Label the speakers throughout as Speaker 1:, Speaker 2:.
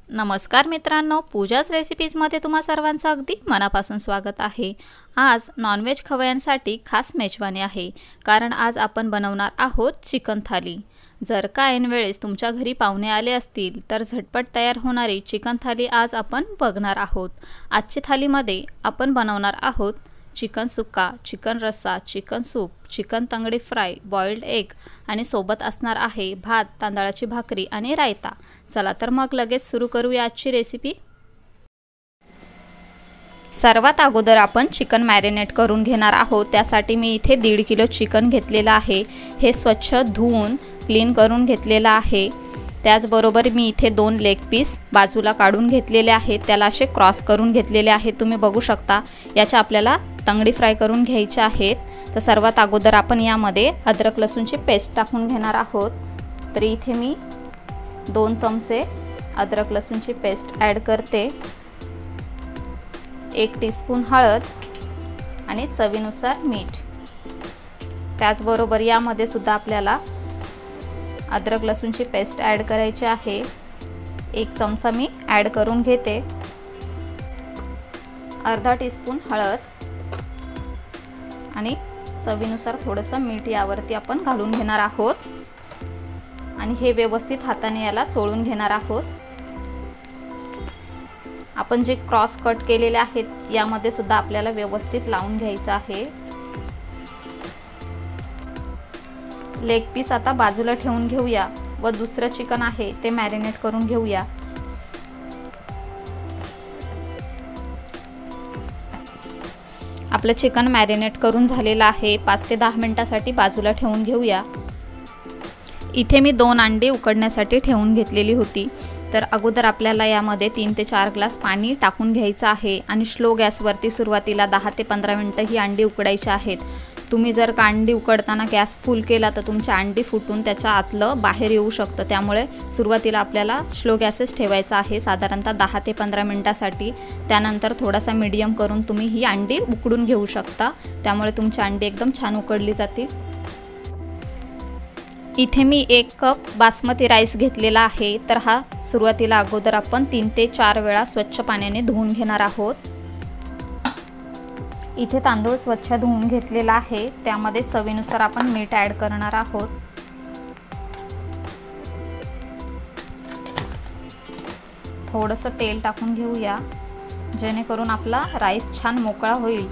Speaker 1: नमस्कार मित्रांनो, पूजाच रेसिपीजमध्ये तुम्हा सर्वांचं अगदी मनापासून स्वागत आहे। आज नॉनव्हेज खवय्यांसाठी खास मेजवानी आहे, कारण आज आपण बनवणार आहोत चिकन थाली। जर का ऐन वेळेस तुमच्या घरी पाहुणे आले असतील तर झटपट तयार होणारी चिकन थाली आज आपण बघणार आहोत। आजच्या थालीमध्ये आपण बनवणार आहोत चिकन सुक्का, चिकन रस्सा, chicken soup, chicken तंगडी fry, boiled egg आणि सोबत असणार आहे भात, तांदळाची भाकरी आणि रायता। चला तर मग लगेच सुरू करूया आजची रेसिपी। सर्वात अगोदर आपण चिकन मॅरिनेट करून घेणार आहोत। त्यासाठी मी इथे 1.5 किलो चिकन घेतलेला आहे। हे स्वच्छ धुवून क्लीन करून घेतलेला आहे। त्याचबरोबर मी इथे 2 लेग पीस बाजूला काढून घेतलेले आहेत, त्याला असे क्रॉस करून घेतलेले आहेत, तुम्ही बघू शकता। याच्या आपल्याला तंगडी फ्राय करून घ्यायची आहेत। तर सर्वात अगोदर आपण यामध्ये अद्रक लसूणची पेस्ट टाकून घेणार आहोत। तर इथे मी 2 चमचे अद्रक लसूणची पेस्ट ॲड करते, 1 टीस्पून हळद आणि चवीनुसार मीठ। त्याचबरोबर यामध्ये सुद्धा आपल्याला अद्रक लसूणची पेस्ट ॲड करायची आहे। 1 चमचा मी ॲड करून घेते, अर्धा टीस्पून हळद आणि चवीनुसार थोडंसं मीठ यावरती आपण घालून घेणार आहोत आणि हे व्यवस्थित हाताने याला चोळून घेणार आहोत। आपण जे क्रॉस कट केलेले आहेत यामध्ये सुद्धा आपल्याला व्यवस्थित लावून घ्यायचं आहे। लेग पीस आता बाजूला ठेवून घेऊया व दुसरं चिकन आहे ते मॅरिनेट करून घेऊया। आपलं चिकन मॅरिनेट करून झालेलं आहे, 5 ते 10 मिनिटांसाठी बाजूला ठेवून घेऊया। इथे मी 2 अंडी उकडण्यासाठी ठेवून घेतलेली होती। तर अगोदर आपल्याला यामध्ये 3 ते 4 ग्लास पाणी टाकून घ्यायचं आहे आणि स्लो गॅसवरती सुरुवातीला 10 ते 15 मिनिटं ही अंडी उकडायची आहेत। तुम्ही जर का अंडी उकडताना गॅस फुल केला तर तुमची अंडी फुटून त्याच्या आतलं बाहेर येऊ शकतं, त्यामुळे सुरुवातीला आपल्याला स्लो गॅसच ठेवायचा आहे, साधारणतः 10 ते 15 मिनिटांसाठी। त्यानंतर थोडासा मीडियम करून तुम्ही ही अंडी उकडून घेऊ शकता, त्यामुळे तुमची अंडी एकदम छान उकडली जातील। इथे मी 1 कप बासमती राईस घेतलेला आहे। तर हा सुरुवातीला अगोदर आपण 3 ते 4 वेळा स्वच्छ पाण्याने धुवून घेणार आहोत। इथे तांदूळ स्वच्छ धुवून घेतलेला आहे, त्यामध्ये चवीनुसार आपण मीठ ॲड करणार आहोत। थोडंसं तेल टाकून घेऊया जेणेकरून आपला राईस छान मोकळा होईल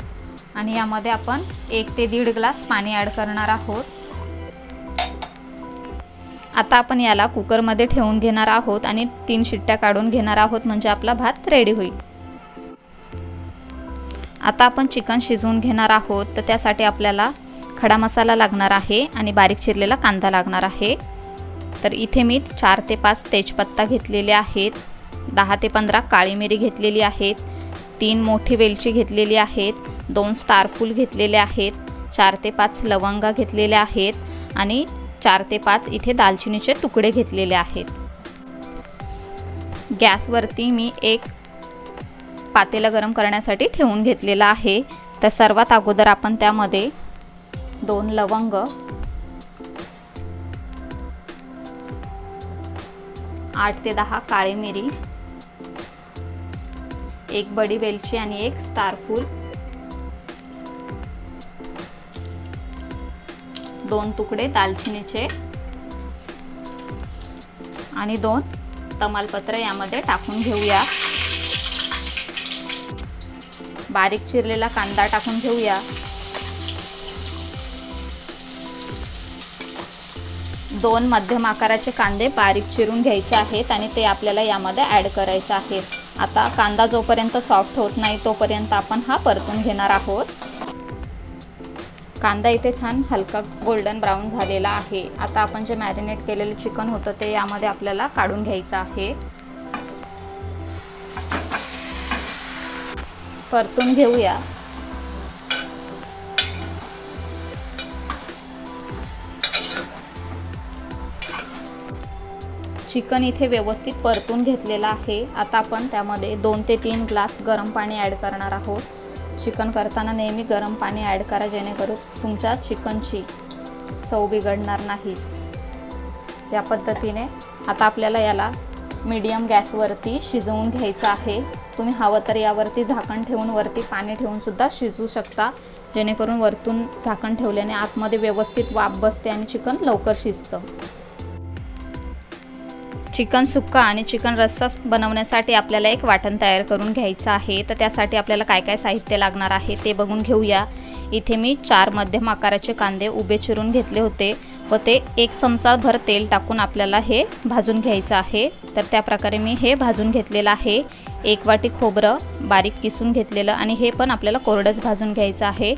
Speaker 1: आणि यामध्ये आपण 1 ते 1.5 ग्लास पाणी ॲड करणार आहोत। आता आपण याला कुकरमध्ये ठेवून घेणार आहोत आणि 3 शिट्ट्या काढून घेणार आहोत, म्हणजे आपला भात रेडी होईल। आता आपण चिकन शिजवून घेणार आहोत। तर त्यासाठी आपल्याला खडा मसाला लागणार आहे आणि बारीक चिरलेला कांदा लागणार आहे। तर इथे मी 4 ते 5 तेजपत्ता घेतलेले आहेत, 10 ते 15 काळी मिरी घेतलेली आहेत, 3 मोठी वेलची घेतलेली आहेत, 2 स्टार फूल घेतलेले आहेत, 4 ते 5 लवंगा घेतलेल्या आहेत आणि 4 ते 5 इथे दालचिनीचे तुकडे घेतलेले आहेत। गॅसवरती मी 1 पातेलं गरम करण्यासाठी ठेवून घेतलेला आहे। तर सर्वात अगोदर आपण त्यामध्ये 2 लवंग, 8 ते 10 काळी मिरी, 1 बडी वेलची आणि 1 स्टार फूल, 2 तुकडे दालचिनीचे आणि 2 तमालपत्र यामध्ये टाकून घेऊया। बारीक चिरलेला कांदा टाकून घेऊया। 2 मध्यम आकाराचे कांदे बारीक चिरून घ्यायचे आहेत आणि ते आपल्याला यामध्ये ॲड करायचे आहेत। आता कांदा जोपर्यंत सॉफ्ट होत नाही तोपर्यंत आपण हा परतून घेणार आहोत। कांदा इथे छान हलका गोल्डन ब्राऊन झालेला आहे। आता आपण जे मॅरिनेट केलेलं चिकन होतं ते यामध्ये आपल्याला काढून घ्यायचं आहे, परतून घेऊया। चिकन इथे व्यवस्थित परतून घेतलेला आहे। आता आपण त्यामध्ये 2 ते 3 ग्लास गरम पाणी ॲड करणार आहोत। चिकन करताना नेहमी गरम पाणी ॲड करा, जेणेकरून तुमच्या चिकनची चव बिघडणार नाही। या पद्धतीने आता आपल्याला याला मीडियम गॅसवरती शिजवून घ्यायचं आहे। तुम्ही हवं तर यावरती झाकण ठेवून वरती पाणी ठेवून सुद्धा शिजवू शकता, जेणेकरून वरतून झाकण ठेवल्याने आतमध्ये व्यवस्थित वाफ बसते आणि चिकन लवकर शिजतं। चिकन सुक्का आणि चिकन रस्सा बनवण्यासाठी आपल्याला एक वाटण तयार करून घ्यायचं आहे। तर त्यासाठी आपल्याला काय काय साहित्य लागणार आहे ते बघून घेऊया। इथे मी 4 मध्यम आकाराचे कांदे उभे चिरून घेतले होते व ते 1 चमचा भर तेल टाकून आपल्याला हे भाजून घ्यायचं आहे। तर त्या प्रकारे मी हे भाजून घेतलेलं आहे। 1 वाटी खोबरं बारीक किसून घेतलेलं आणि हे पण आपल्याला कोरडंच भाजून घ्यायचं आहे।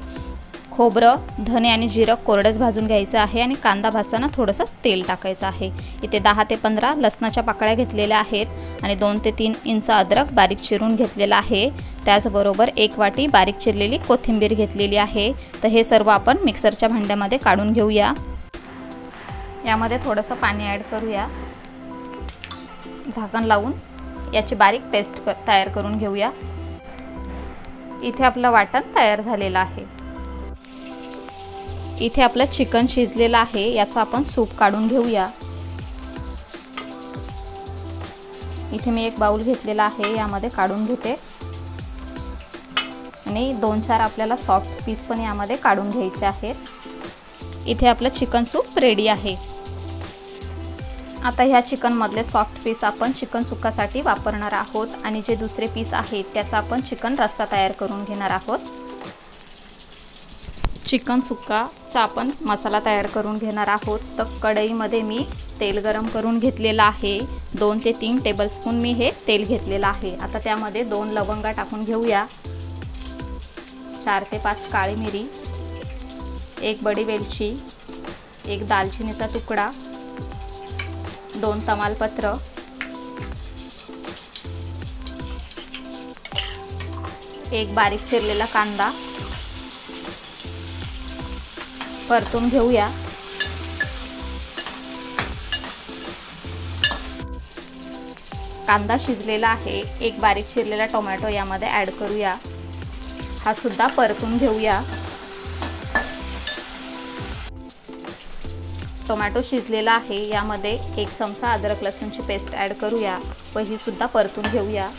Speaker 1: खोबरं, धने आणि जिरं कोरडंच भाजून घ्यायचं आहे आणि कांदा भाजताना थोडंसं तेल टाकायचं आहे। इथे 10 ते 15 लसणाच्या पाकळ्या घेतलेल्या आहेत आणि 2 ते 3 इंच अद्रक बारीक चिरून घेतलेला आहे। त्याचबरोबर 1 वाटी बारीक चिरलेली कोथिंबीर घेतलेली आहे। तर हे सर्व आपण मिक्सरच्या भांड्यामध्ये काढून घेऊया। यामध्ये थोडंसं पाणी ॲड करूया, झाकण लावून याची बारीक पेस्ट तयार करून घेऊया। इथे आपलं वाटण तयार झालेलं आहे। इथे आपलं चिकन शिजलेलं आहे, याचा आपण सूप काढून घेऊया। इथे मी एक बाउल घेतलेला आहे, यामध्ये काढून घेते आणि 2-4 आपल्याला सॉफ्ट पीस पण यामध्ये काढून घ्यायचे आहेत। इथे आपलं चिकन सूप रेडी आहे। आता ह्या चिकन मधले सॉफ्ट पीस आपण चिकन सुक्कासाठी वापरणार आहोत आणि जे दुसरे पीस आहेत त्याचा आपण चिकन रस्सा तयार करून घेणार आहोत। चिकन सुक्काचा आपण मसाला तयार करून घेणार आहोत। तर कढईमध्ये मी तेल गरम करून घेतलेलं आहे। 2 ते 3 टेबलस्पून मी हे तेल घेतलेलं आहे। आता त्यामध्ये 2 लवंगा टाकून घेऊया, 4 ते 5 काळी मिरी, 1 बडी वेलची, 1 दालचिनीचा तुकडा, 2 तमालपत्र, 1 बारीक चिरलेला कांदा परतून घेऊया। कांदा शिजलेला आहे। 1 बारीक चिरलेला टोमॅटो यामध्ये ॲड करूया, हा सुद्धा परतून घेऊया। टोमॅटो शिजलेला आहे, यामध्ये 1 चमचा अद्रक लसूणची पेस्ट ॲड करूया व ही सुद्धा परतून घेऊया।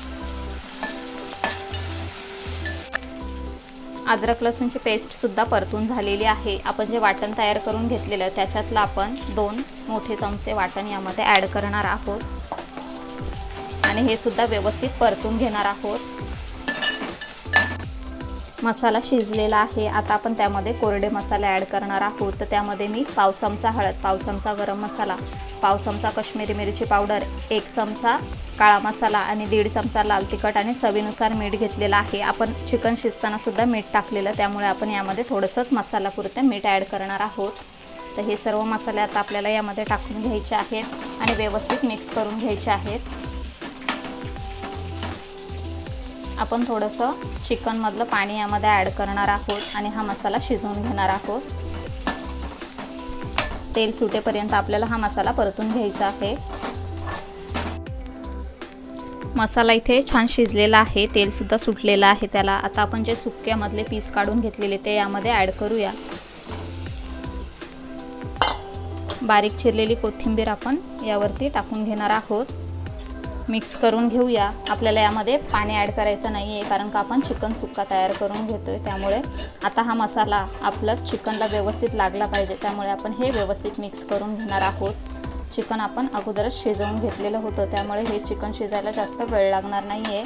Speaker 1: अद्रक लसूणची पेस्ट सुद्धा परतून झालेली आहे। आपण जे वाटण तयार करून घेतलेलं त्याच्यातलं आपण 2 मोठे चमचे वाटण यामध्ये ॲड करणार आहोत आणि हे सुद्धा व्यवस्थित परतून घेणार आहोत। मसाला शिजलेला आहे। आता आपण त्यामध्ये कोरडे मसाले ॲड करणार आहोत। तर त्यामध्ये मी पाव चमचा हळद, पाव चमचा गरम मसाला, पाव चमचा काश्मीरी मिरची पावडर, 1 चमचा काळा मसाला आणि 1.5 चमचा लाल तिखट आणि चवीनुसार मीठ घेतलेलं आहे। आपण चिकन शिजताना सुद्धा मीठ टाकलेलं, त्यामुळे आपण यामध्ये थोडंसंच मसालापुरतं मीठ ॲड करणार आहोत। तर हे सर्व मसाले आता आपल्याला यामध्ये टाकून घ्यायचे आहेत आणि व्यवस्थित मिक्स करून घ्यायचे आहेत। आपण थोडंसं चिकनमधलं पाणी यामध्ये ॲड करणार आहोत आणि हा मसाला शिजवून घेणार आहोत। तेल सुटेपर्यंत आपल्याला हा मसाला परतून घ्यायचा आहे। मसाला इथे छान शिजलेला आहे, तेल सुद्धा सुटलेलं आहे त्याला। आता आपण जे सुक्क्यामधले पीस काढून घेतलेले ते यामध्ये ॲड करूया। बारीक चिरलेली कोथिंबीर आपण यावरती टाकून घेणार आहोत, मिक्स करून घेऊया। आपल्याला यामध्ये पाणी ॲड करायचं नाही आहे, कारण का आपण चिकन सुक्का तयार करून घेतोय, त्यामुळे आता हा मसाला आपलं चिकनला व्यवस्थित लागला पाहिजे, त्यामुळे आपण हे व्यवस्थित मिक्स करून घेणार आहोत। चिकन आपण अगोदरच शिजवून घेतलेलं होतं, त्यामुळे हे चिकन शिजायला जास्त वेळ लागणार नाही आहे।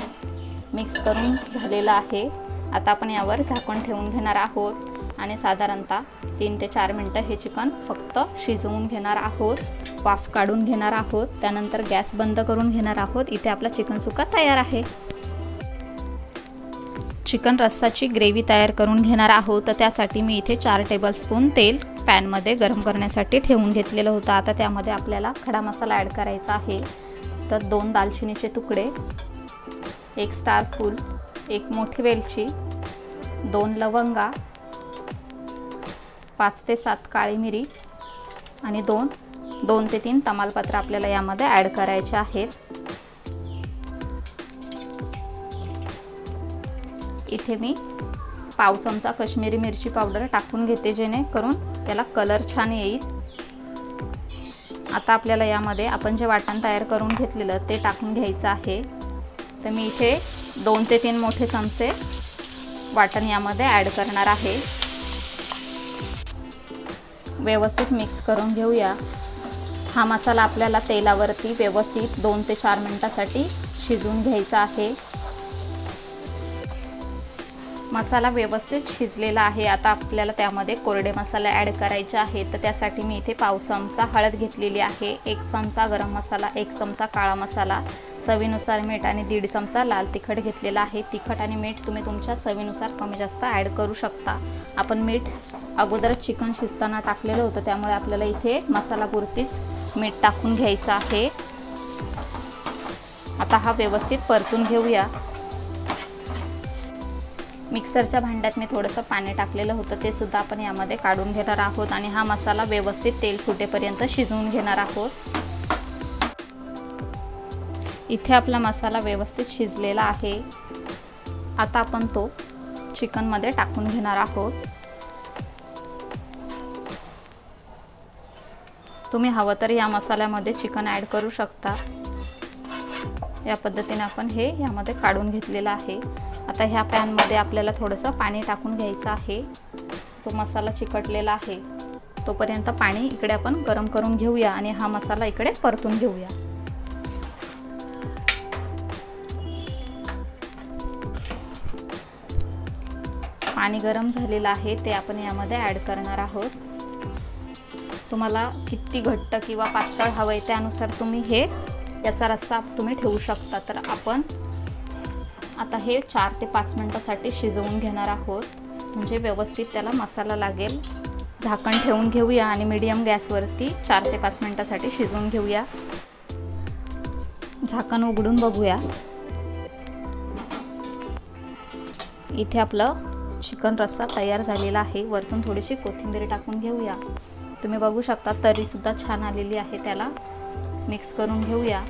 Speaker 1: मिक्स करून झालेलं आहे। आता आपण यावर झाकण ठेवून घेणार आहोत आणि साधारणतः 3 ते 4 मिनिटं हे चिकन फक्त शिजवून घेणार आहोत, वाफ काढून घेणार आहोत। त्यानंतर गॅस बंद करून घेणार आहोत। इथे आपला चिकन सुक्का तयार आहे। चिकन रस्साची ग्रेव्ही तयार करून घेणार आहोत। तर त्यासाठी मी इथे 4 टेबलस्पून तेल पॅनमध्ये गरम करण्यासाठी ठेवून घेतलेलं होतं। आता त्यामध्ये आपल्याला खडा मसाला ॲड करायचा आहे। तर 2 दालचिनीचे तुकडे, 1 स्टार फूल, 1 मोठी वेलची, 2 लवंगा, 5 ते 7 काळी मिरी आणि 2 ते 3 तमालपत्र आपल्याला यामध्ये ॲड करायचे आहेत। इथे मी पाव चमचा काश्मीरी मिरची पावडर टाकून घेते, जेणेकरून त्याला कलर छान येईल। आता आपल्याला यामध्ये आपण जे वाटण तयार करून घेतलेलं ते टाकून घ्यायचं आहे। तर मी इथे 2 ते 3 मोठे चमचे वाटण यामध्ये ॲड करणार आहे। व्यवस्थित मिक्स करून घेऊया। हा मसाला आपल्याला तेलावरती व्यवस्थित 2 ते 4 मिनिटांसाठी शिजवून घ्यायचा आहे। मसाला व्यवस्थित शिजलेला आहे। आता आपल्याला त्यामध्ये कोरडे मसाले ॲड करायचे आहेत। तर त्यासाठी मी इथे पाव चमचा हळद घेतलेली आहे, 1 चमचा गरम मसाला, 1 चमचा काळा मसाला, चवीनुसार मीठ आणि 1.5 चमचा लाल तिखट घेतलेला आहे। तिखट आणि मीठ तुम्ही तुमच्या चवीनुसार कमी जास्त ॲड करू शकता। आपण मीठ अगोदरच चिकन शिजताना टाकलेलं होतं, त्यामुळे आपल्याला इथे मसालापुरतीच मीठ टाकून घ्यायचं आहे। आता हा व्यवस्थित परतून घेऊया। मिक्सरच्या भांड्यात मी थोडंसं पाणी टाकलेलं होतं, ते सुद्धा आपण यामध्ये काढून घेणार आहोत आणि हा मसाला व्यवस्थित तेल सुटेपर्यंत शिजवून घेणार आहोत। इथे आपला मसाला व्यवस्थित शिजलेला आहे। आता आपण तो चिकनमध्ये टाकून घेणार आहोत। तुम्ही हवं तर या मसाल्यामध्ये चिकन ॲड करू शकता। या पद्धतीने आपण हे यामध्ये काढून घेतलेलं आहे। आता ह्या पॅनमध्ये आपल्याला थोडंसं पाणी टाकून घ्यायचं आहे। जो मसाला चिकटलेला आहे तोपर्यंत पाणी इकडे आपण गरम करून घेऊया आणि हा मसाला इकडे परतून घेऊया। पाणी गरम झालेलं आहे ते आपण यामध्ये ॲड करणार आहोत। तुम्हाला किती घट्ट किंवा पातळ हवंय त्यानुसार तुम्ही याचा रस्सा तुम्ही ठेवू शकता। तर आपण आता हे 4 ते 5 मिनिटांसाठी शिजवून घेणार आहोत, म्हणजे व्यवस्थित त्याला मसाला लागेल। झाकण ठेवून घेऊया आणि मीडियम गॅसवरती 4 ते 5 मिनिटांसाठी शिजवून घेऊया। झाकण उघडून बघूया। इथे आपलं चिकन रस्सा तयार झालेला आहे। वरतून थोडीशी कोथिंबीर टाकून घेऊया। तुम्ही बघू शकता तरी सुद्धा छान आलेली आहे। त्याला मिक्स करून घेऊया।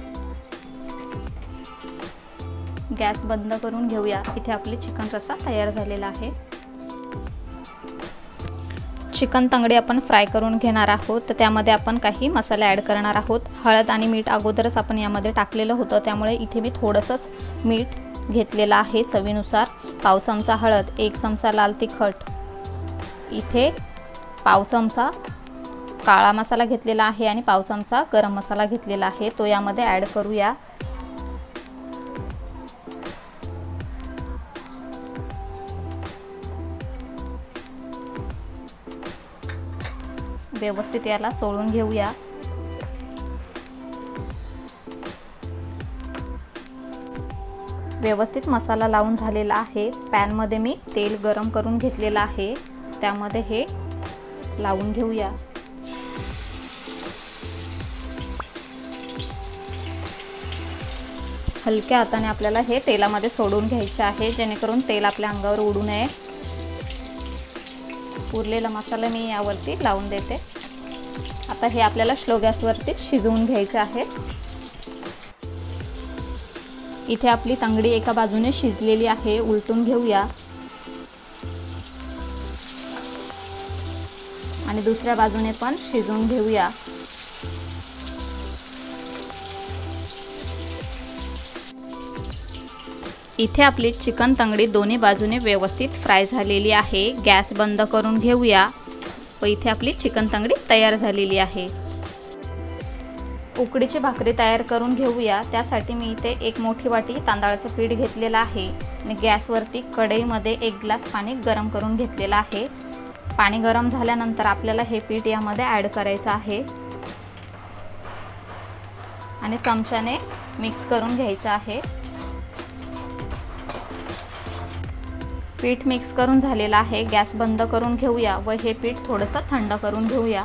Speaker 1: गॅस बंद करून घेऊया। इथे आपली चिकन रस्सा तयार झालेला आहे। चिकन तंगडी आपण फ्राय करून घेणार आहोत। तर त्यामध्ये आपण काही मसाले ॲड करणार आहोत। हळद आणि मीठ अगोदरच आपण यामध्ये टाकलेलं होतं, त्यामुळे इथे मी थोडंसंच मीठ घेतलेलं आहे चवीनुसार। पाव चमचा हळद, 1 चमचा लाल तिखट, इथे पाव चमचा काळा मसाला घेतलेला आहे आणि पाव चमचा गरम मसाला घेतलेला आहे, तो यामध्ये ॲड करूया। व्यवस्थित याला चोळून घेऊया। व्यवस्थित मसाला लावून झालेला आहे। पॅनमध्ये मी तेल गरम करून घेतलेलं आहे, त्यामध्ये हे लावून घेऊया। हलक्या हाताने आपल्याला हे तेलामध्ये सोडून घ्यायचे आहे, जेणेकरून तेल आपल्या अंगावर उडू नये। उरलेला मसाला मी यावरती लावून देते। आता हे आपल्याला स्लो गॅसवरती शिजवून घ्यायचे आहे। इथे आपली तंगडी एका बाजूने शिजलेली आहे, उलटून घेऊया आणि दुसऱ्या बाजूने पण शिजवून घेऊया। इथे आपली चिकन तंगडी दोन्ही बाजूने व्यवस्थित फ्राय झालेली आहे। गॅस बंद करून घेऊया व इथे आपली चिकन तंगडी तयार झालेली आहे। उकडीची भाकरी तयार करून घेऊया। त्यासाठी मी इथे 1 मोठी वाटी तांदळाचं पीठ घेतलेलं आहे आणि गॅसवरती कढईमध्ये 1 ग्लास पाणी गरम करून घेतलेलं आहे। पाणी गरम झाल्यानंतर आपल्याला हे पीठ यामध्ये ॲड करायचं आहे आणि चमच्याने मिक्स करून घ्यायचं आहे। पीठ मिक्स करून झालेलं आहे। गॅस बंद करून घेऊया व हे पीठ थोडंसं थंड करून घेऊया।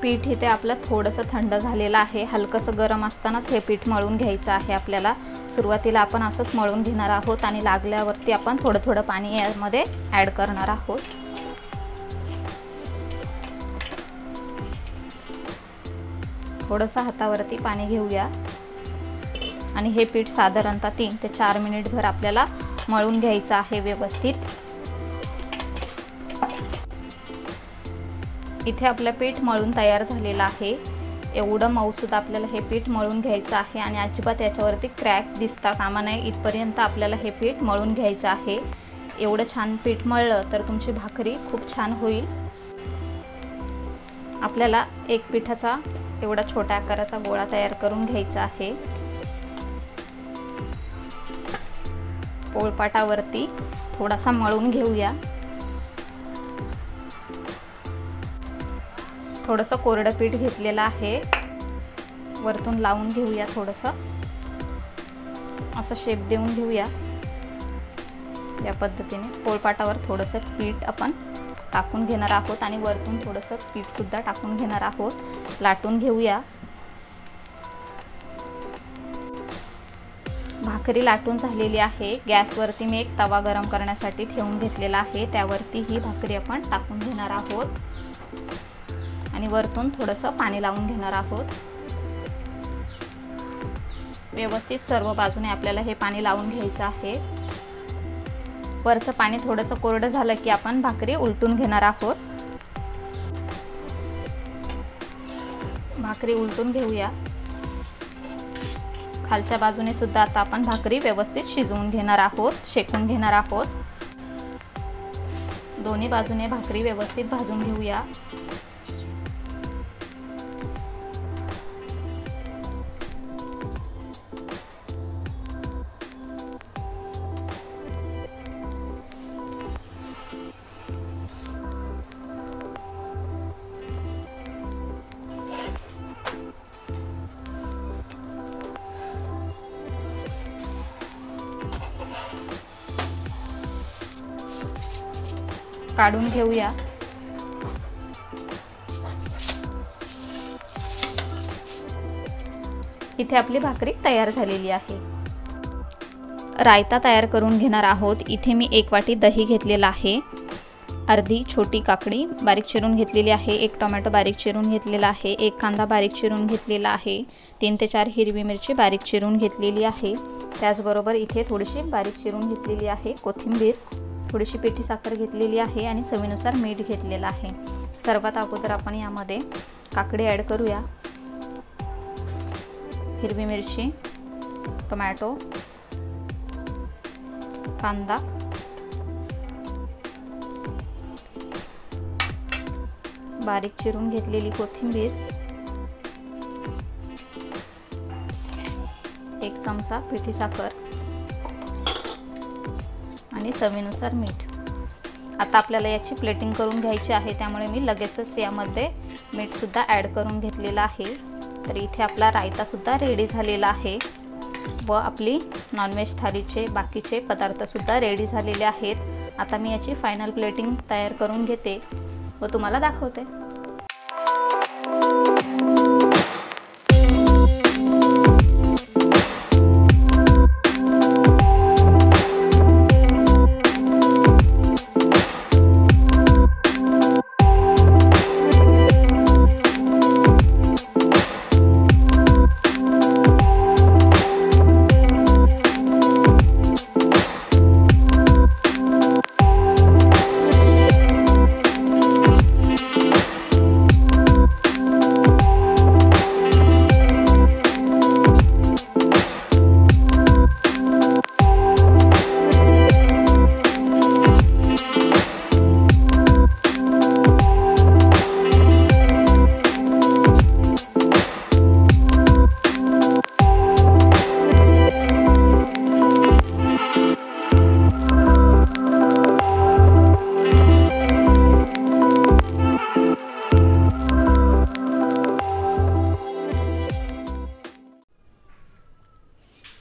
Speaker 1: पीठ इथे आपलं थोडंसं थंड झालेलं आहे। हलकंसं गरम असतानाच हे पीठ मळून घ्यायचं आहे आपल्याला। सुरुवातीला आपण असंच मळून घेणार आहोत आणि लागल्यावरती आपण थोडं थोडं पाणी यामध्ये ॲड करणार आहोत। थोडंसं हातावरती पाणी घेऊया आणि हे पीठ साधारणतः 3 ते 4 मिनिटभर आपल्याला मळून घ्यायचं आहे व्यवस्थित। इथे आपलं पीठ मळून तयार झालेलं आहे। एवढं मऊसूद आपल्याला हे पीठ मळून घ्यायचं आहे आणि अजिबात याच्यावरती क्रॅक दिसता कामा नये इथपर्यंत आपल्याला हे पीठ मळून घ्यायचं आहे। एवढं छान पीठ मळलं तर तुमची भाकरी खूप छान होईल। आपल्याला एक पिठाचा एवढा छोट्या आकाराचा गोळा तयार करून घ्यायचा आहे। पोळपाटावरती थोडासा मळून घेऊया। थोडंसं कोरडं पीठ घेतलेलं आहे, वरतून लावून घेऊया। थोडंसं असं शेप देऊन घेऊया। या पद्धतीने पोळपाटावर थोडंसं पीठ आपण टाकून घेणार आहोत आणि वरतून थोडंसं पीठ सुद्धा टाकून घेणार आहोत। लाटून घेऊया। भाकरी लाटून झालेली आहे। गॅसवरती मी एक तवा गरम करण्यासाठी ठेवून घेतलेला आहे, त्यावरती ही भाकरी आपण टाकून घेणार आहोत आणि वरतून थोडंसं पाणी लावून घेणार आहोत। व्यवस्थित सर्व बाजूने आपल्याला हे पाणी लावून घ्यायचं आहे। वरचं पाणी थोडंसं कोरडं झालं की आपण भाकरी उलटून घेणार आहोत। भाकरी उलटून घेऊया। खालच्या बाजूने सुद्धा आता आपण भाकरी व्यवस्थित शिजवून घेणार आहोत, शेकून घेणार आहोत। दोन्ही बाजूने भाकरी व्यवस्थित भाजून घेऊया। काढून घेऊया। इथे आपली भाकरी तयार झालेली आहे। रायता तयार करून घेणार आहोत। इथे मी 1 वाटी दही घेतलेला आहे, अर्धी छोटी काकडी बारीक चिरून घेतलेली आहे, 1 टोमॅटो बारीक चिरून घेतलेला आहे, 1 कांदा बारीक चिरून घेतलेला आहे, 3 ते 4 हिरवी मिरची बारीक चिरून घेतलेली आहे। त्याचबरोबर इथे थोडीशी बारीक चिरून घेतलेली आहे कोथिंबीर, थोडीशी पिठी साखर घेतलेली आहे आणि चवीनुसार मीठ घेतलेलं आहे। सर्वात अगोदर आपण यामध्ये काकडी ॲड करूया, हिरवी मिरची, टोमॅटो, कांदा, बारीक चिरून घेतलेली कोथिंबीर, 1 चमचा पिठी साखर आणि चवीनुसार मीठ। आता आपल्याला याची प्लेटिंग करून घ्यायची आहे, त्यामुळे मी लगेचच यामध्ये मीठ सुद्धा ॲड करून घेतलेलं आहे। तर इथे आपला रायता सुद्धा रेडी झालेला आहे व आपली नॉनव्हेज थालीचे बाकीचे पदार्थ सुद्धा रेडी झालेले आहेत। आता मी याची फायनल प्लेटिंग तयार करून घेते व तुम्हाला दाखवते।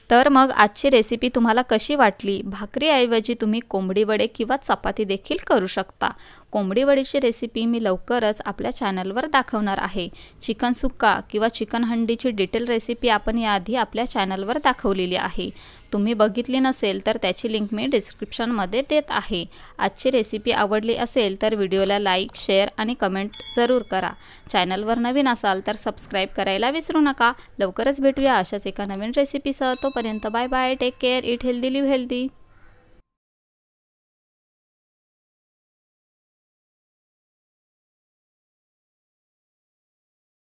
Speaker 1: तर मग आजची रेसिपी तुम्हाला कशी वाटली? भाकरीऐवजी तुम्ही कोंबडी वडे किंवा चपाती देखील करू शकता। कोंबडी वडीची रेसिपी मी लवकरच आपल्या चॅनलवर दाखवणार आहे। चिकन सुक्का किंवा चिकन हंडीची डिटेल रेसिपी आपण याआधी आपल्या चॅनलवर दाखवलेली आहे। तुम्ही बघितली नसेल तर त्याची लिंक मी डिस्क्रिप्शनमध्ये देत आहे। आजची रेसिपी आवडली असेल तर व्हिडिओला लाईक, शेअर आणि कमेंट जरूर करा। चॅनलवर नवीन असाल तर सबस्क्राईब करायला विसरू नका। लवकरच भेटूया अशाच एका नवीन रेसिपीसह। तोपर्यंत bye bye, take care, eat healthy, live healthy.